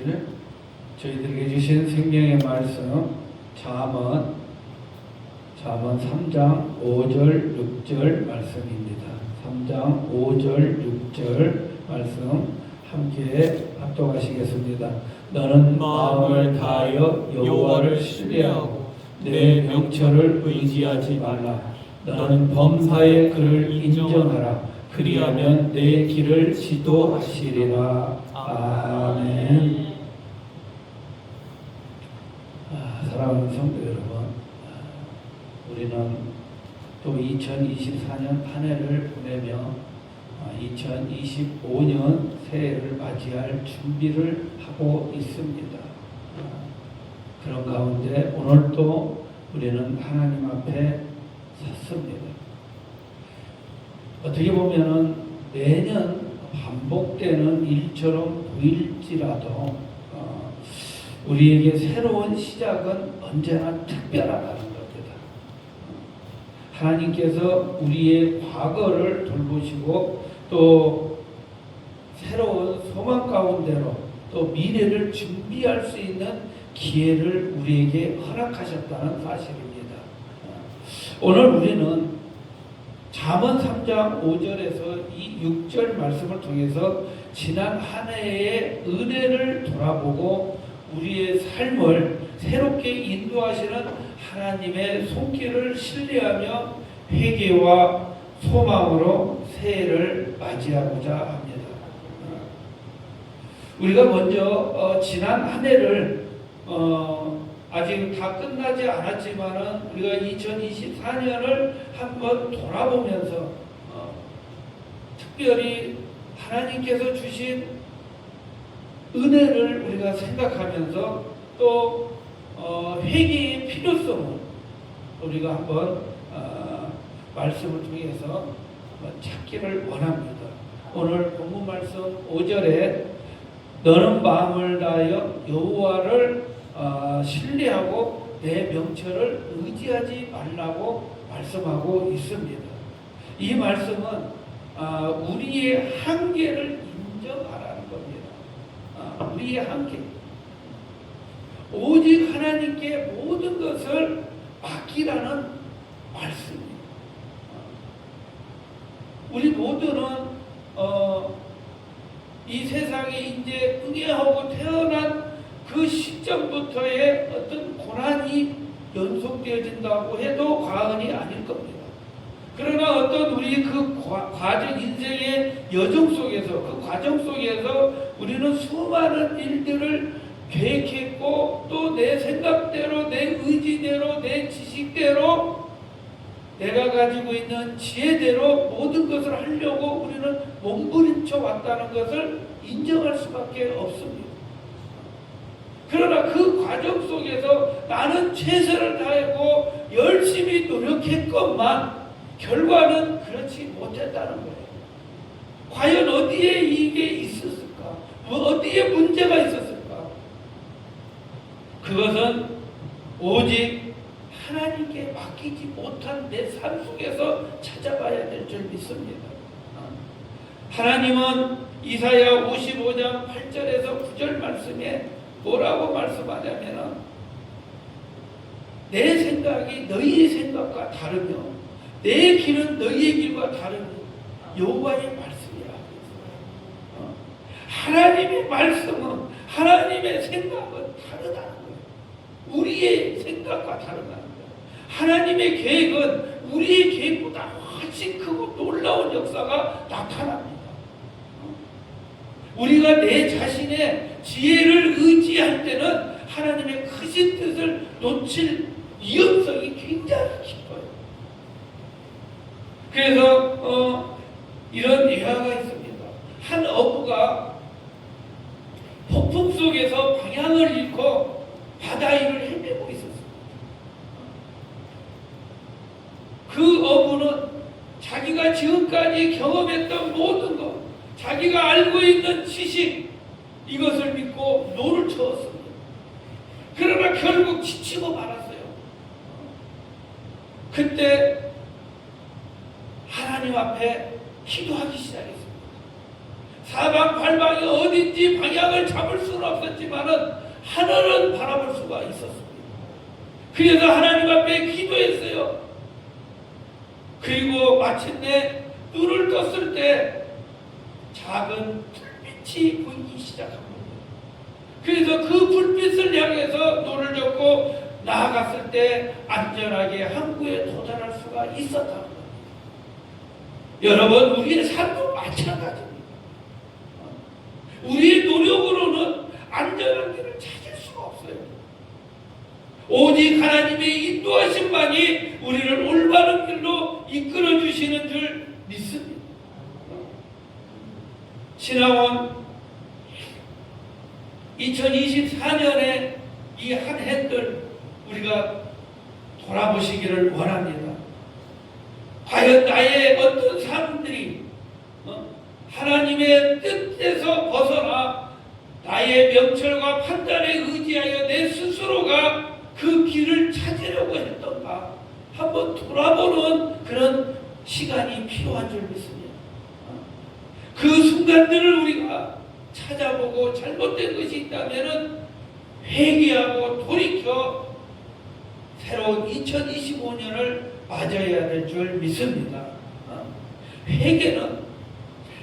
주실 저희들에게 주신 생명의 말씀 잠언 3장 5절 6절 말씀입니다. 3장 5절 6절 말씀 함께 합독하시겠습니다. 너는 마음을 다하여 여호와를 신뢰하고 내 명철을 의지하지 말라. 너는 범사의 그를 인정하라. 그리하면 내 길을 지도하시리라. 아멘. 사랑하는 성도 여러분, 우리는 또 2024년 한 해를 보내며 2025년 새해를 맞이할 준비를 하고 있습니다. 그런 가운데 오늘도 우리는 하나님 앞에 섰습니다. 어떻게 보면은 매년 반복되는 일처럼 보일지라도 우리에게 새로운 시작은 언제나 특별하다는 겁니다. 하나님께서 우리의 과거를 돌보시고 또 새로운 소망 가운데로 또 미래를 준비할 수 있는 기회를 우리에게 허락하셨다는 사실입니다. 오늘 우리는 잠언 3장 5절에서 이 6절 말씀을 통해서 지난 한 해의 은혜를 돌아보고 우리의 삶을 새롭게 인도하시는 하나님의 손길을 신뢰하며 회개와 소망으로 새해를 맞이하고자 합니다. 우리가 먼저 지난 한 해를 아직 다 끝나지 않았지만은 우리가 2024년을 한번 돌아보면서 특별히 하나님께서 주신 은혜를 우리가 생각하면서 또 회개의 필요성을 우리가 한번 말씀을 통해서 찾기를 원합니다. 오늘 본문 말씀 5절에 너는 마음을 다하여 여호와를 신뢰하고 내 명철을 의지하지 말라고 말씀하고 있습니다. 이 말씀은 우리의 한계를 인정하라는 겁니다. 우리의 한계. 오직 하나님께 모든 것을 맡기라는 말씀입니다. 우리 모두는 이 세상에 이제 응애하고 태어난 그 시점부터의 어떤 고난이 연속되어진다고 해도 과언이 아닐 겁니다. 그러나 어떤 우리 그 과정, 인생의 여정 속에서, 그 과정 속에서 우리는 수많은 일들을 계획했고 또 내 생각대로, 내 의지대로, 내 지식대로 내가 가지고 있는 지혜대로 모든 것을 하려고 우리는 몸부림쳐 왔다는 것을 인정할 수밖에 없습니다. 그러나 그 과정 속에서 나는 최선을 다하고 열심히 노력했건만 결과는 그렇지 못했다는 거예요. 과연 어디에 이게 있었을까? 어디에 문제가 있었을까? 그것은 오직 하나님께 맡기지 못한 내 삶 속에서 찾아봐야 될 줄 믿습니다. 하나님은 이사야 55장 8절에서 9절 말씀에 뭐라고 말씀하냐면 내 생각이 너희의 생각과 다르며 내 길은 너희의 길과 다르며 여호와의 말씀이라. 하나님의 말씀은 하나님의 생각은 다르다는 거예요. 우리의 생각과 다르다는 거예요. 하나님의 계획은 우리의 계획보다 훨씬 크고 놀라운 역사가 나타납니다. 우리가 내 자신의 지혜를 의지할 때는 하나님의 크신 뜻을 놓칠 위험성이 굉장히 깊어요. 그래서 이런 예화가 있습니다. 한 어부가 폭풍 속에서 방향을 잃고 바다 위를 헤매고 있었습니다. 그 어부는 자기가 지금까지 경험했던 모든 것, 자기가 알고 있는 지식, 이것을 믿고 노를 저었습니다. 그러나 결국 지치고 말았어요. 그때 하나님 앞에 기도하기 시작했습니다. 사방팔방이 어딘지 방향을 잡을 수는 없었지만은 하늘은 바라볼 수가 있었습니다. 그래서 하나님 앞에 기도했어요. 그리고 마침내 눈을 떴을 때 작은 불빛이 보이기 시작합니다. 그래서 그 불빛을 향해서 노를 젓고 나아갔을 때 안전하게 항구에 도달할 수가 있었다는 겁니다. 여러분, 우리의 삶도 마찬가지입니다. 우리의 노력으로는 안전한 길을 찾을 수가 없어요. 오직 하나님의 인도하심만이 우리를 올바른 길로 이끌어 주시는 줄 믿습니다. 지나온 2024년에 이 한 해들 우리가 돌아보시기를 원합니다. 과연 나의 어떤 삶들이 하나님의 뜻에서 벗어나 나의 명철과 판단에 의지하여 내 스스로가 그 길을 찾으려고 했던가 한번 돌아보는 그런 시간이 필요한 줄 믿습니다. 그 순간들을 우리가 찾아보고 잘못된 것이 있다면 회개하고 돌이켜 새로운 2025년을 맞아야 될 줄 믿습니다.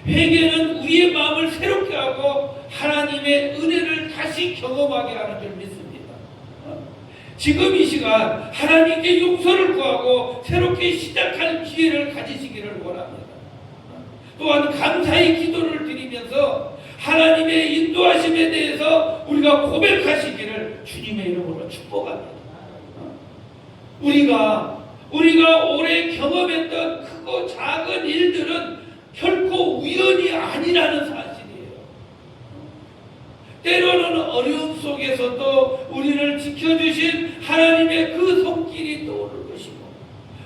회개는 우리의 마음을 새롭게 하고 하나님의 은혜를 다시 경험하게 하는 줄 믿습니다. 지금 이 시간 하나님께 용서를 구하고 새롭게 시작할 기회를 가지시기를 원합니다. 또한 감사의 기도를 드리면서 하나님의 인도하심에 대해서 우리가 고백하시기를 주님의 이름으로 축복합니다. 우리가 올해 경험했던 크고 작은 일들은 결코 우연이 아니라는 사실이에요. 때로는 어려움 속에서도 우리를 지켜주신 하나님의 그 손길이 떠오를 것이고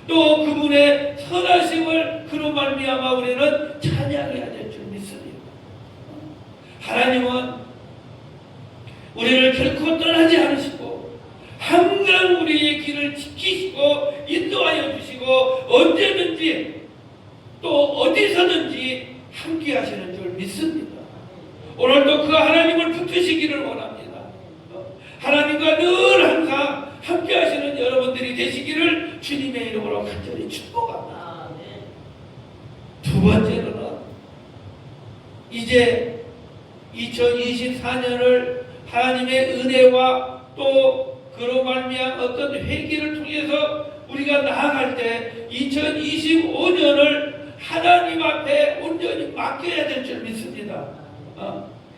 또 그분의 선하심을 그로 말미암아 우리는 찬양해야 될 줄 믿습니다. 하나님은 우리를 결코 떠나지 않으시고 항상 우리의 길을 지키시고 인도하여 주시고 언제든지 또 어디서든지 함께 하시는 줄 믿습니다. 오늘도 그 하나님을 붙드시기를 원합니다. 하나님과 늘 항상 함께 하시는 여러분들이 되시기를 주님의 이름으로 간절히 축복합니다. 두 번째로는 이제 2024년을 하나님의 은혜와 또 그로 말미암은 어떤 회개를 통해서 우리가 나아갈 때 2025년을 하나님 앞에 온전히 맡겨야 될 줄 믿습니다.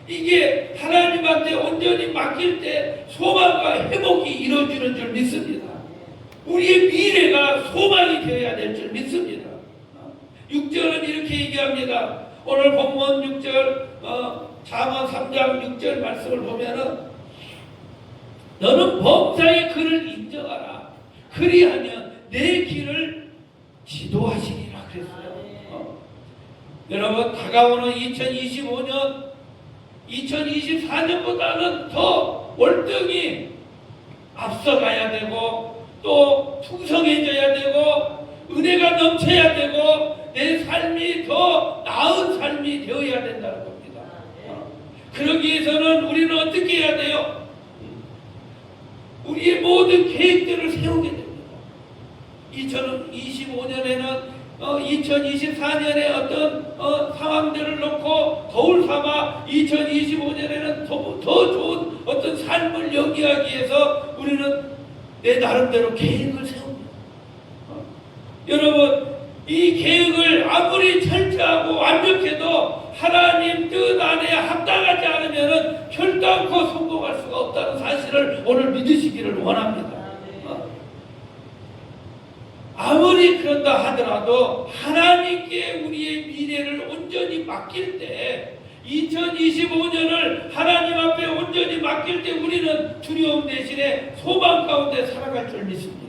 이게 하나님한테 온전히 맡길 때 소망과 회복이 이루어지는 줄 믿습니다. 우리의 미래가 소망이 되어야 될 줄 믿습니다. 6절은 이렇게 얘기합니다. 오늘 본문 6절 잠언 3장 6절 말씀을 보면은 너는 범사의 그를 인정하라. 그리하면 내 길을 지도하시리라 그랬어요. 여러분 다가오는 2025년 2024년보다는 더 월등히 앞서가야 되고 또 풍성해져야 되고 은혜가 넘쳐야 되고 내 삶이 더 나은 삶이 되어야 된다는 겁니다. 그러기 위해서는 우리는 어떻게 해야 돼요? 우리의 모든 계획들을 세우게 됩니다. 2025년에는 2024년에 어떤 상황들을 놓고 거울 삼아 2025년에는 더 좋은 어떤 삶을 영위하기 위해서 우리는 내 나름대로 계획을 세웁니다. 여러분 이 계획을 아무리 철저하고 완벽해도 하나님 뜻 안에 합당하지 않으면 결단코 성공할 수가 없다는 사실을 오늘 믿으시기를 원합니다. 아무리 그런다 하더라도 하나님께 우리의 미래를 온전히 맡길 때 2025년을 하나님 앞에 온전히 맡길 때 우리는 두려움 대신에 소망 가운데 살아갈 줄 믿습니다.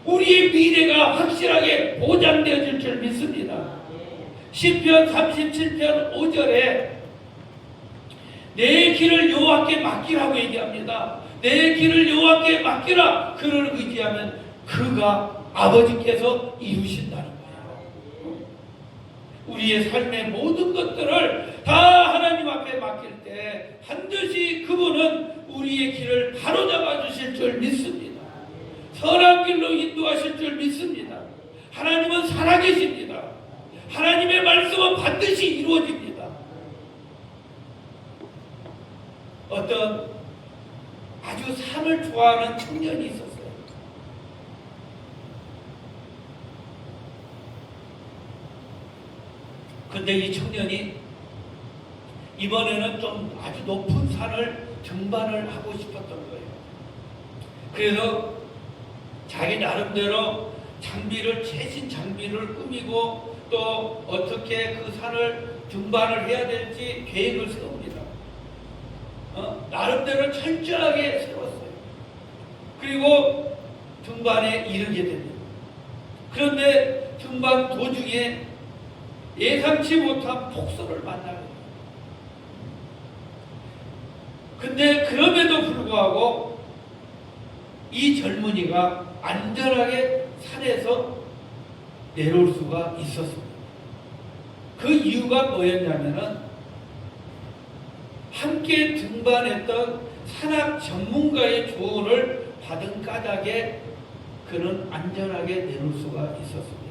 우리의 미래가 확실하게 보장되어질 줄 믿습니다. 시편 37편 5절에 내 길을 여호와께 맡기라고 얘기합니다. 내 길을 여호와께 맡기라. 그를 의지하면 그가 아버지께서 이루신다는 거예요. 우리의 삶의 모든 것들을 다 하나님 앞에 맡길 때 반드시 그분은 우리의 길을 바로잡아 주실 줄 믿습니다. 선한 길로 인도하실 줄 믿습니다. 하나님은 살아계십니다. 하나님의 말씀은 반드시 이루어집니다. 어떤 아주 산을 좋아하는 청년이 있었어요. 근데 이 청년이 이번에는 좀 아주 높은 산을 등반을 하고 싶었던 거예요. 그래서 자기 나름대로 최신 장비를 꾸미고 또 어떻게 그 산을 등반을 해야 될지 계획을 세웁니다. 나름대로 철저하게 세웠어요. 그리고 등반에 이르게 됩니다. 그런데 등반 도중에 예상치 못한 폭설을 만나게 됩니다. 근데 그럼에도 불구하고 이 젊은이가 안전하게 산에서 내려올 수가 있었습니다. 그 이유가 뭐였냐면은 함께 등반했던 산악 전문가의 조언을 받은 까닭에 그는 안전하게 내려올 수가 있었습니다.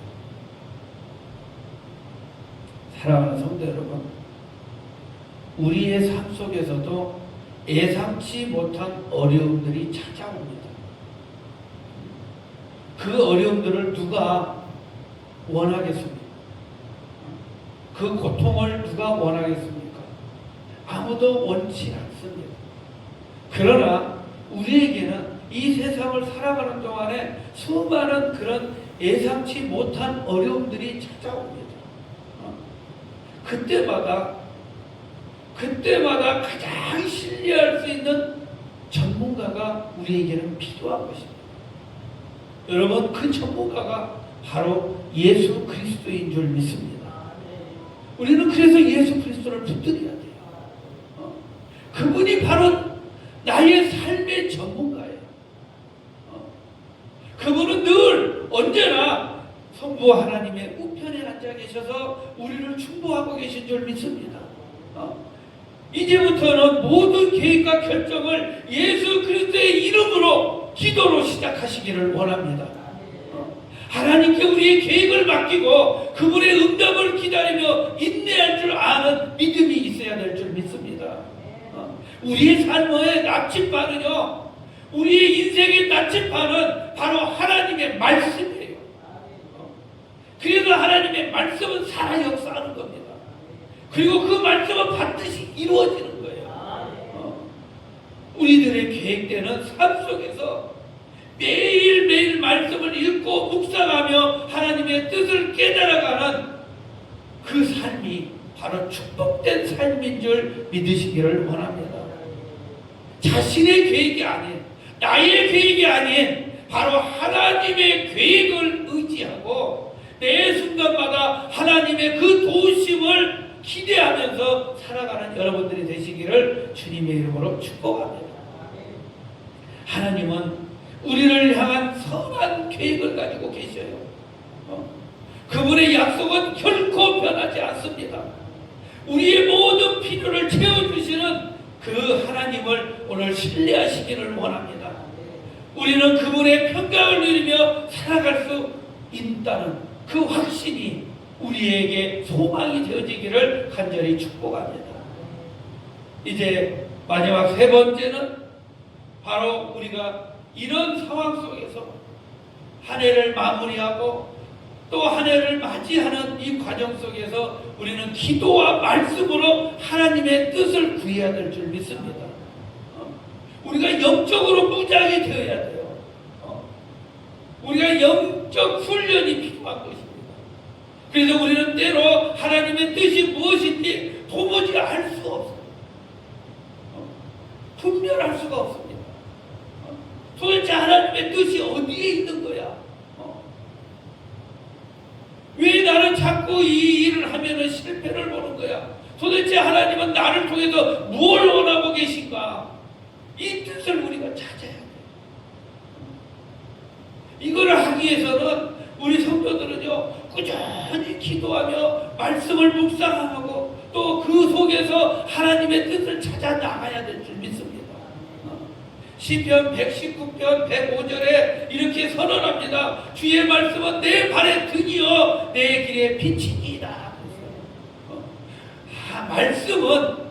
사랑하는 성도 여러분, 우리의 삶 속에서도 예상치 못한 어려움들이 찾아옵니다. 그 어려움들을 누가 원하겠습니까? 그 고통을 누가 원하겠습니까? 아무도 원치 않습니다. 그러나 우리에게는 이 세상을 살아가는 동안에 수많은 그런 예상치 못한 어려움들이 찾아옵니다. 그때마다 가장 신뢰할 수 있는 전문가가 우리에게는 필요한 것입니다. 여러분, 그 전문가가 바로 예수 그리스도인 줄 믿습니다. 우리는 그래서 예수 그리스도를 붙들어야 돼요. 그분이 바로 나의 삶의 전문가예요. 그분은 늘 언제나 성부 하나님의 우편에 앉아 계셔서 우리를 충보하고 계신 줄 믿습니다. 이제부터는 모든 계획과 결정을 예수 그리스도의 이름으로 기도로 시작하시기를 원합니다. 하나님께 우리의 계획을 맡기고 그분의 응답을 기다리며 인내할 줄 아는 믿음이 있어야 될 줄 믿습니다. 우리의 삶의 나침반은요, 우리의 인생의 나침반은 바로 하나님의 말씀이에요. 그래서 하나님의 말씀은 살아 역사하는 겁니다. 그리고 그 말씀은 반드시 이루어지는 거예요. 우리들의 계획되는 삶 속에서 매일매일 말씀을 읽고 묵상하며 하나님의 뜻을 깨달아가는 그 삶이 바로 축복된 삶인 줄 믿으시기를 원합니다. 자신의 계획이 아닌, 나의 계획이 아닌 바로 하나님의 계획을 의지하고 매 순간마다 하나님의 그 도우심을 기대하면서 살아가는 여러분들이 되시기를 주님의 이름으로 축복합니다. 하나님은 우리를 향한 선한 계획을 가지고 계셔요. 그분의 약속은 결코 변하지 않습니다. 우리의 모든 필요를 채워주시는 그 하나님을 오늘 신뢰하시기를 원합니다. 우리는 그분의 평강을 누리며 살아갈 수 있다는 그 확신이 우리에게 소망이 되어지기를 간절히 축복합니다. 이제 마지막 세 번째는 바로 우리가 이런 상황 속에서 한 해를 마무리하고 또 한 해를 맞이하는 이 과정 속에서 우리는 기도와 말씀으로 하나님의 뜻을 구해야 될 줄 믿습니다. 우리가 영적으로 무장이 되어야 돼요. 우리가 영적 훈련이 필요한 것입니다. 그래서 우리는 때로 하나님의 뜻이 무엇인지 도무지 알 수 없어요. 분별할 수가 없습니다. 도대체 하나님의 뜻이 어디에 있는 거야? 왜 나는 자꾸 이 일을 하면은 실패를 보는 거야? 도대체 하나님은 나를 통해서 무엇을 원하고 계신가? 이 뜻을 우리가 찾아야 돼. 이걸 하기 위해서는 우리 성도들은요, 꾸준히 기도하며 말씀을 묵상하고 또 그 속에서 하나님의 뜻을 찾아 나가야 될 줄 믿습니다. 시편 119편 105절에 이렇게 선언합니다. 주의 말씀은 내 발의 등이요 내 길의 빛이니이다. 말씀은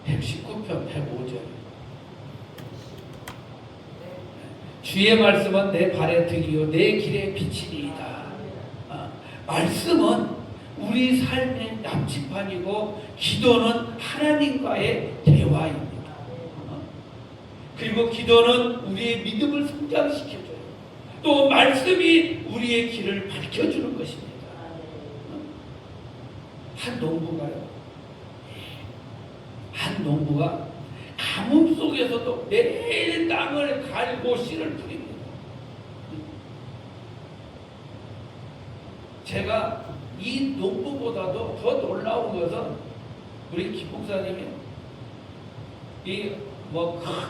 119편 105절 주의 말씀은 내 발의 등이요 내 길의 빛이니이다. 말씀은 우리 삶의 납치판이고 기도는 하나님과의 대화입니다. 그리고 기도는 우리의 믿음을 성장시켜줘요. 또 말씀이 우리의 길을 밝혀주는 것입니다. 한 농부가 가뭄 속에서도 매일 땅을 갈고 씨를 뿌립니다. 제가 이 농부보다도 더 놀라운 것은 우리 김 목사님이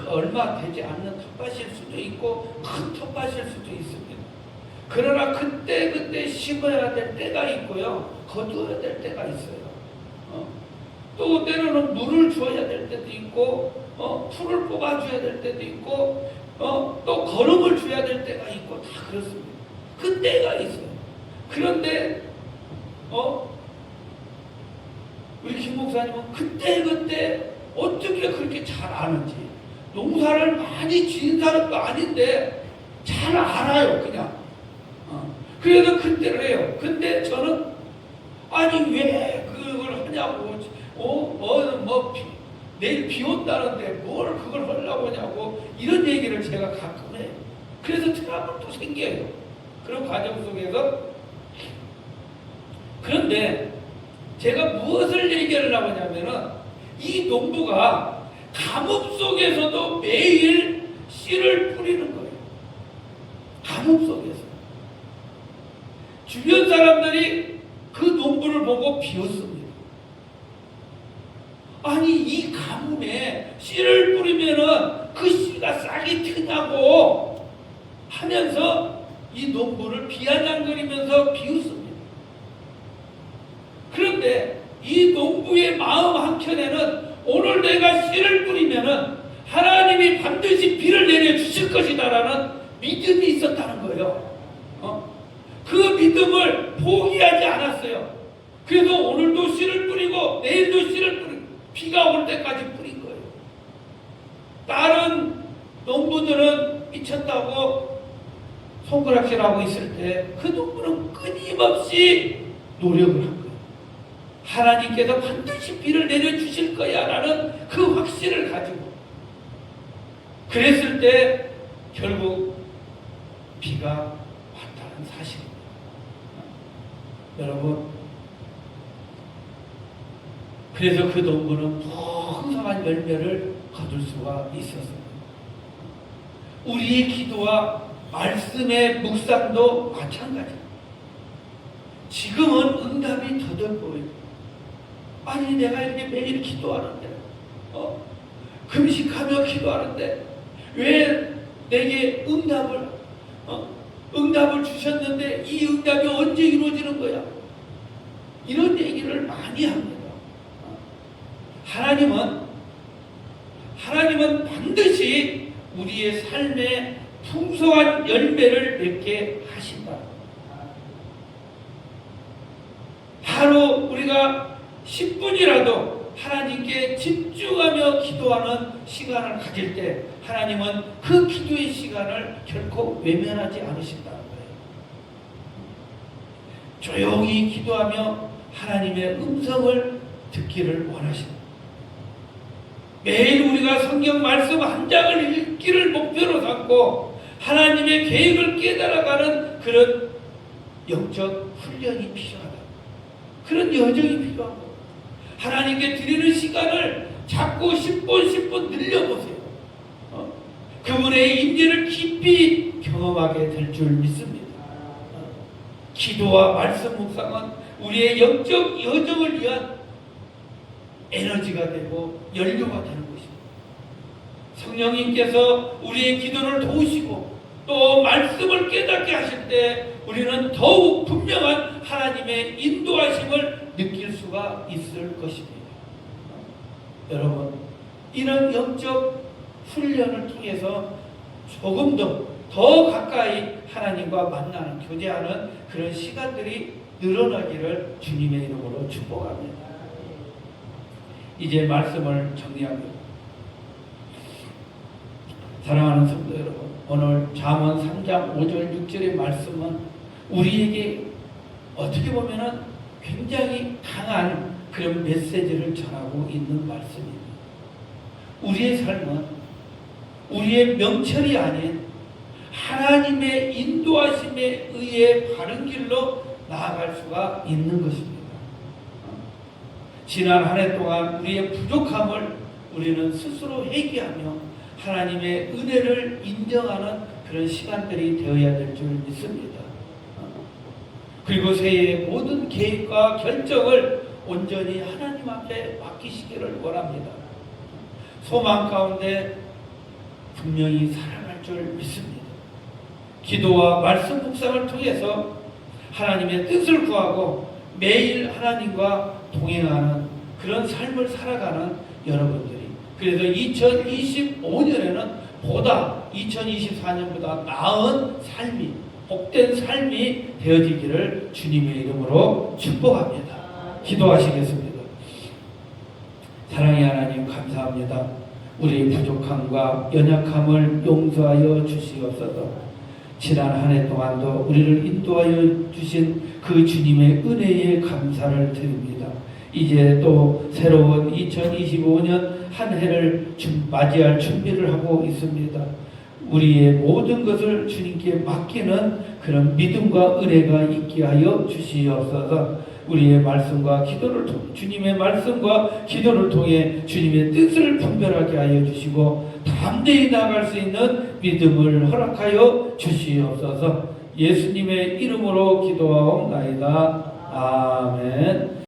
얼마 되지 않는 텃밭일 수도 있고 큰 텃밭일 수도 있습니다. 그러나 그때 심어야 될 때가 있고요, 거두어야 될 때가 있어요. 또 때로는 물을 줘야 될 때도 있고, 풀을 뽑아줘야 될 때도 있고, 또 거름을 줘야 될 때가 있고, 다 그렇습니다. 그 때가 있어요. 그런데 우리 김 목사님은 그때 어떻게 그렇게 잘 아는지, 농사를 많이 지은 사람도 아닌데 잘 알아요, 그냥. 그래서 그때를 해요. 근데 저는 아니 왜 그걸 하냐고, 내일 비 온다는데 뭘 그걸 하려고 하냐고, 이런 얘기를 제가 가끔 해요. 그래서 트러블도 생겨요, 그런 과정 속에서. 그런데 제가 무엇을 얘기하려고 하냐면은, 이 농부가 가뭄 속에서도 매일 씨를 뿌리는 거예요. 가뭄 속에서. 주변 사람들이 그 농부를 보고 비웃습니다. 아니 이 가뭄에 씨를 뿌리면은 그 씨가 싹이 트냐고 하면서 이 농부를 비아냥거리면서 비웃습니다. 그런데 이 농부의 마음 한켠에는 오늘 내가 씨를 뿌리면은 하나님이 반드시 비를 내려주실 것이다라는 믿음이 있었다는 거예요. 그 믿음을 포기하지 않았어요. 그래서 오늘도 씨를 뿌리고 내일도 씨를 뿌리고 비가 올 때까지 뿌린 거예요. 다른 농부들은 미쳤다고 손가락질하고 있을 때 그 농부는 끊임없이 노력을 한 거예요. 하나님께서 반드시 비를 내려주실 거야 라는 그 확신을 가지고 그랬을 때 결국 비가 왔다는 사실입니다. 여러분, 그래서 그 농부는 풍성한 열매를 거둘 수가 있었습니다. 우리의 기도와 말씀의 묵상도 마찬가지입니다. 지금은 응답이 더뎌 보여요. 아니 내가 이렇게 매일 기도하는데, 금식하며 기도하는데 왜 내게 응답을 주셨는데 이 응답이 언제 이루어지는 거야? 이런 얘기를 많이 합니다. 하나님은 반드시 우리의 삶에 풍성한 열매를 맺게 하신다. 하루 우리가 10분이라도 하나님께 집중하며 기도하는 시간을 가질 때 하나님은 그 기도의 시간을 결코 외면하지 않으신다는 거예요. 조용히 기도하며 하나님의 음성을 듣기를 원하십니다. 매일 우리가 성경 말씀 한 장을 읽기를 목표로 삼고 하나님의 계획을 깨달아가는 그런 영적 훈련이 필요하다. 그런 여정이 필요하고 하나님께 드리는 시간을 자꾸 10분 늘려보세요. 그분의 임재를 깊이 경험하게 될 줄 믿습니다. 기도와 말씀 묵상은 우리의 영적 여정을 위한 에너지가 되고 연료가 되는 것입니다. 성령님께서 우리의 기도를 도우시고 또 말씀을 깨닫게 하실 때 우리는 더욱 분명한 하나님의 인도하심을 느낄 수가 있을 것입니다. 여러분, 이런 영적 훈련을 통해서 조금 더 가까이 하나님과 만나는, 교제하는 그런 시간들이 늘어나기를 주님의 이름으로 축복합니다. 이제 말씀을 정리합니다. 사랑하는 성도 여러분, 오늘 잠언 3장 5절 6절의 말씀은 우리에게 어떻게 보면은 굉장히 강한 그런 메시지를 전하고 있는 말씀입니다. 우리의 삶은 우리의 명철이 아닌 하나님의 인도하심에 의해 바른 길로 나아갈 수가 있는 것입니다. 지난 한 해 동안 우리의 부족함을 우리는 스스로 회개하며 하나님의 은혜를 인정하는 그런 시간들이 되어야 될 줄 믿습니다. 그리고 새해의 모든 계획과 결정을 온전히 하나님 앞에 맡기시기를 원합니다. 소망 가운데 분명히 살아갈 줄 믿습니다. 기도와 말씀 묵상을 통해서 하나님의 뜻을 구하고 매일 하나님과 동행하는 그런 삶을 살아가는 여러분들이, 그래서 2025년에는 보다 2024년보다 나은 삶이, 복된 삶이 되어지기를 주님의 이름으로 축복합니다. 기도하시겠습니다. 사랑의 하나님, 감사합니다. 우리의 부족함과 연약함을 용서하여 주시옵소서. 지난 한 해 동안도 우리를 인도하여 주신 그 주님의 은혜에 감사를 드립니다. 이제 또 새로운 2025년 한 해를 맞이할 준비를 하고 있습니다. 우리의 모든 것을 주님께 맡기는 그런 믿음과 은혜가 있게 하여 주시옵소서. 우리의 말씀과 기도를 통해, 주님의 말씀과 기도를 통해 주님의 뜻을 분별하게 하여 주시고 담대히 나아갈 수 있는 믿음을 허락하여 주시옵소서. 예수님의 이름으로 기도하옵나이다. 아멘.